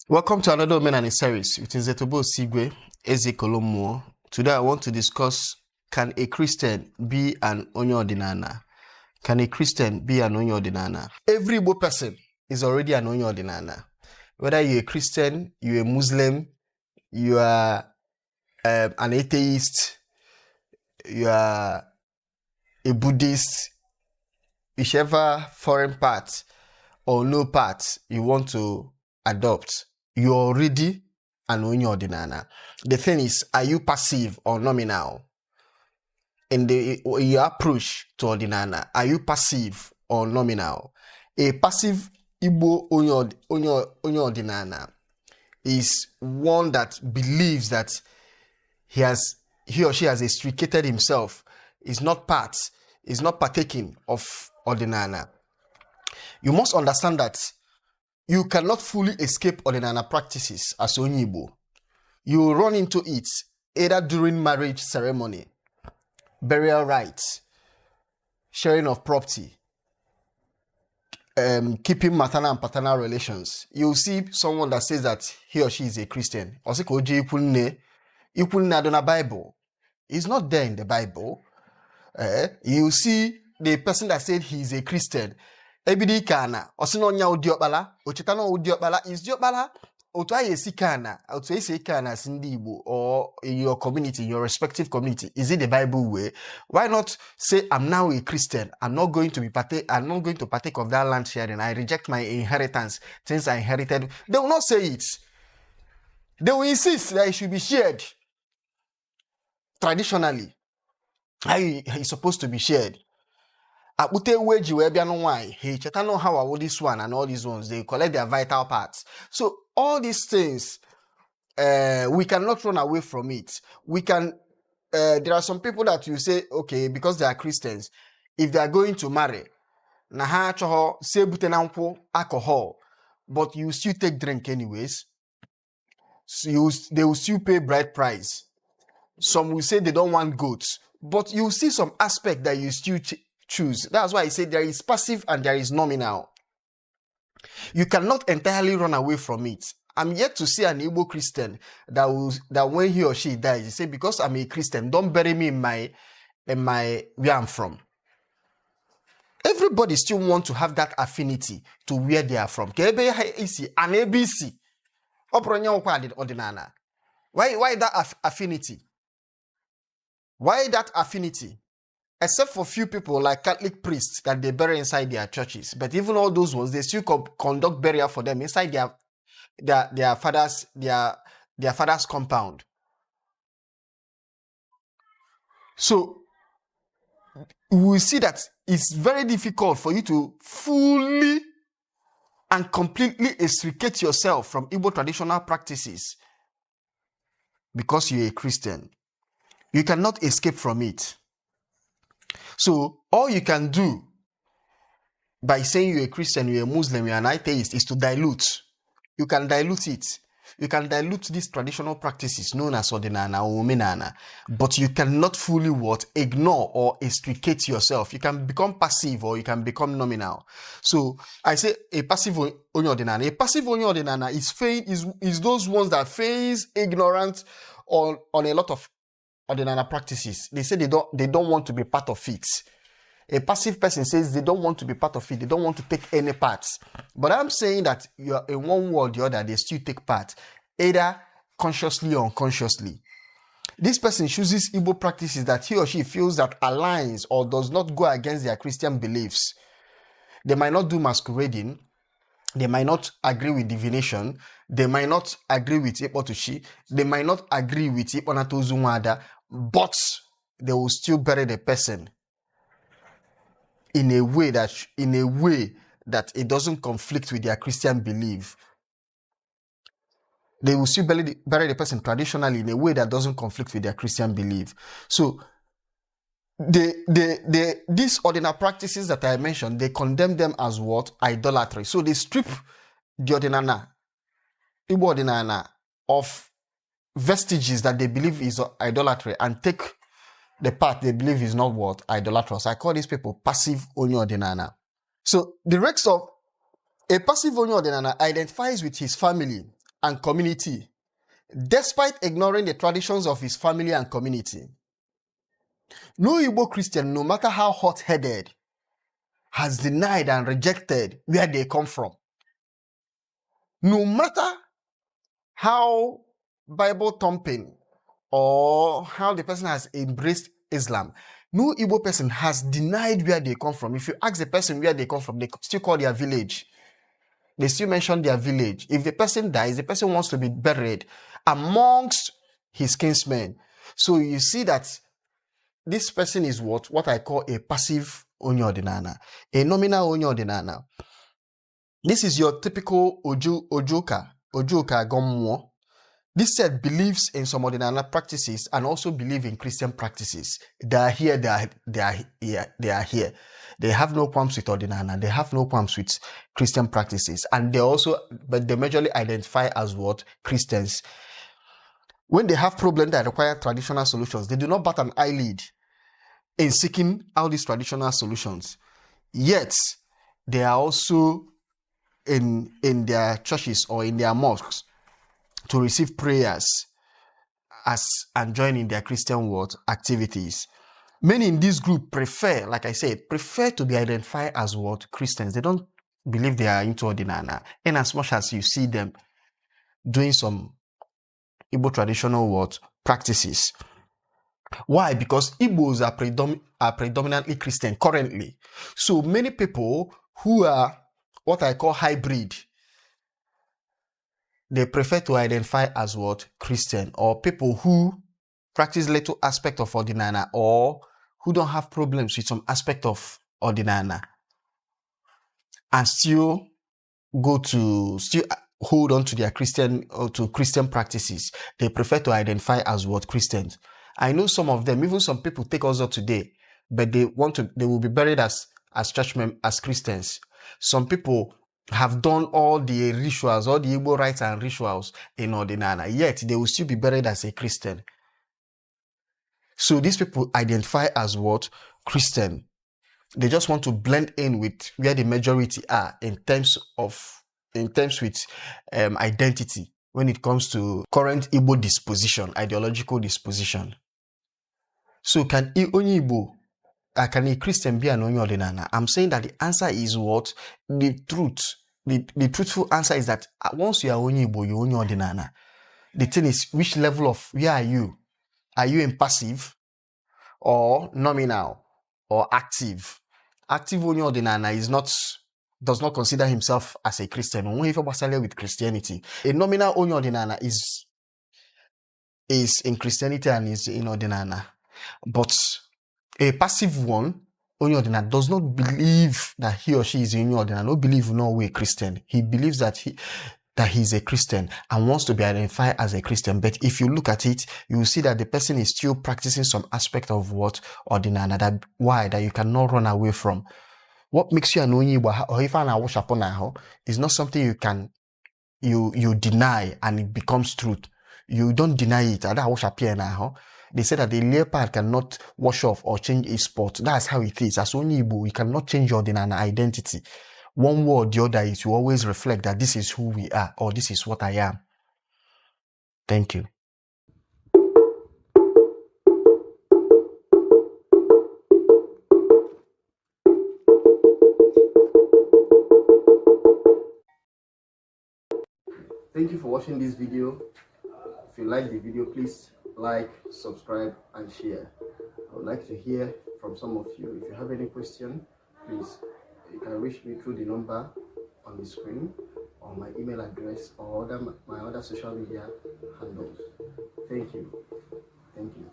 Welcome to another Odinani series with Nzetobo Sigwe Ezekolomo. Today I want to discuss, can a Christian be an Onye Odinana? Can a Christian be an Onye Odinana? Every Igbo person is already an Onye Odinana. Whether you're a Christian, you're a Muslim, you are an atheist, you are a Buddhist, whichever foreign part or no part you want to adopt, you're already an Onye Odinana. The thing is, are you passive or nominal? In your approach to Odinana, are you passive or nominal? A passive Igbo Onye Odinana is one that believes that he or she has extricated himself, is not partaking of Odinana. You must understand that you cannot fully escape Odinana practices as Onye Igbo. You will run into it either during marriage ceremony, burial rites, sharing of property, keeping maternal and paternal relations. You'll see someone that says that he or she is a Christian. Bible. It's not there in the Bible. You see the person that said he is a Christian. Ebidi kana osinonya udiokbala ochitano udiokbala is diokbala otu ayesi kana otu esi kana sindi Igbo or in your community, your respective community. Is it the Bible way? Why not say I'm now a Christian, I'm not going to partake of that land sharing, I reject my inheritance since I inherited. They will not say it. They will insist that it should be shared traditionally. How it's supposed to be shared. Akute weji we bia no why he cheta know how all this one and all these ones, they collect their vital parts. So all these things, we cannot run away from it. We can there are some people that you say, okay, because they are Christians, if they are going to marry, na ha choho se butenampo alcohol, but you still take drink anyways. So they will still pay bride price. Some will say they don't want goats, but you see some aspect that you still choose. That's why I say there is passive and there is nominal. You cannot entirely run away from it. I'm yet to see an Igbo Christian that when he or she dies, he say, because I'm a Christian, don't bury me in my where I'm from. Everybody still want to have that affinity to where they are from. An ABC. Why that affinity? Why that affinity? Except for few people like Catholic priests that they bury inside their churches. But even all those ones, they still conduct burial for them inside their father's compound. So we see that it's very difficult for you to fully and completely extricate yourself from Igbo traditional practices because you're a Christian. You cannot escape from it. So all you can do by saying you're a Christian, you're a Muslim, you're an atheist is to dilute. You can dilute it. You can dilute these traditional practices known as Odinana or Omenana, but you cannot fully ignore or extricate yourself. You can become passive or you can become nominal. So I say a passive Onye Odinana. A passive Onye Odinana is those ones that face ignorance on a lot of Odinana practices. They say they don't want to be part of it. A passive person says they don't want to be part of it. They don't want to take any parts. But I'm saying that you're in one way or the other, they still take part, either consciously or unconsciously. This person chooses Igbo practices that he or she feels that aligns or does not go against their Christian beliefs. They might not do masquerading. They might not agree with divination. They might not agree with Ipotushi. They might not agree with Iponatozumada, but they will still bury the person in a way that it doesn't conflict with their Christian belief. They will still bury the person traditionally in a way that doesn't conflict with their Christian belief. So these ordinary practices that I mentioned, they condemn them as what? Idolatry. So they strip the Igbo Odinana of vestiges that they believe is idolatry and take the part they believe is not what? Idolatrous. I call these people passive Onye Odinana. So the rest of a passive Onye Odinana identifies with his family and community, despite ignoring the traditions of his family and community. No Igbo Christian, no matter how hot-headed, has denied and rejected where they come from. No matter how Bible thumping or how the person has embraced Islam, no Igbo person has denied where they come from. If you ask the person where they come from, they still call their village. They still mention their village. If the person dies, the person wants to be buried amongst his kinsmen. So you see that this person is what I call a passive Onye Odinana, a nominal Onye Odinana. This is your typical Ojoka Gomwo. This set believes in some Odinana practices and also believe in Christian practices. They are here, they are here. They have no qualms with Odinana. They have no qualms with Christian practices. And they majorly identify as what? Christians. When they have problems that require traditional solutions, they do not bat an eyelid in seeking out these traditional solutions. Yet, they are also in their churches or in their mosques to receive prayers and join in their Christian activities. Many in this group prefer, like I said, to be identified as what? Christians. They don't believe they are into Odinana. And as much as you see them doing some Igbo traditional practices. Why? Because Igbos are predominantly Christian currently. So many people who are what I call hybrid, they prefer to identify as what? Christian, or people who practice little aspect of Odinana or who don't have problems with some aspect of Odinana and still hold on to their Christian or to Christian practices. They prefer to identify as what? Christians. I know some of them, even some people take us up today, but they will be buried as churchmen, as Christians. Some people have done all the rituals, all the Igbo rites and rituals in Odinana, yet they will still be buried as a Christian. So these people identify as what? Christian. They just want to blend in with where the majority are in terms with identity when it comes to current Igbo disposition, ideological disposition. So can a Christian be an Onye Odinana? I'm saying that the answer is what? The truth. The truthful answer is that once you are Onye Igbo, you're Onye Odinana. The thing is, which level of, where are you? Are you in passive or nominal or active? Active Onye Odinana does not consider himself as a Christian. Only with Christianity. A nominal Onye Odinana is in Christianity and is in Odinana. But a passive one, Onye Odinana, does not believe that he or she is Onye Odinana. No believe no way Christian. He believes that he's a Christian and wants to be identified as a Christian. But if you look at it, you will see that the person is still practicing some aspect of what? Odinana. That you cannot run away from. What makes you an Onye Igbo or if I wash upon now is not something you deny and it becomes truth. You don't deny it. They say that the leopard cannot wash off or change its spot. That's how it is. As Onye Igbo, you cannot change your Odinana identity. One way or the other is you always reflect that this is who we are or this is what I am. Thank you. Thank you for watching this video. If you like the video, please like, subscribe, and share. I would like to hear from some of you. If you have any question, please, you can reach me through the number on the screen or my email address or my other social media handles. Thank you. Thank you.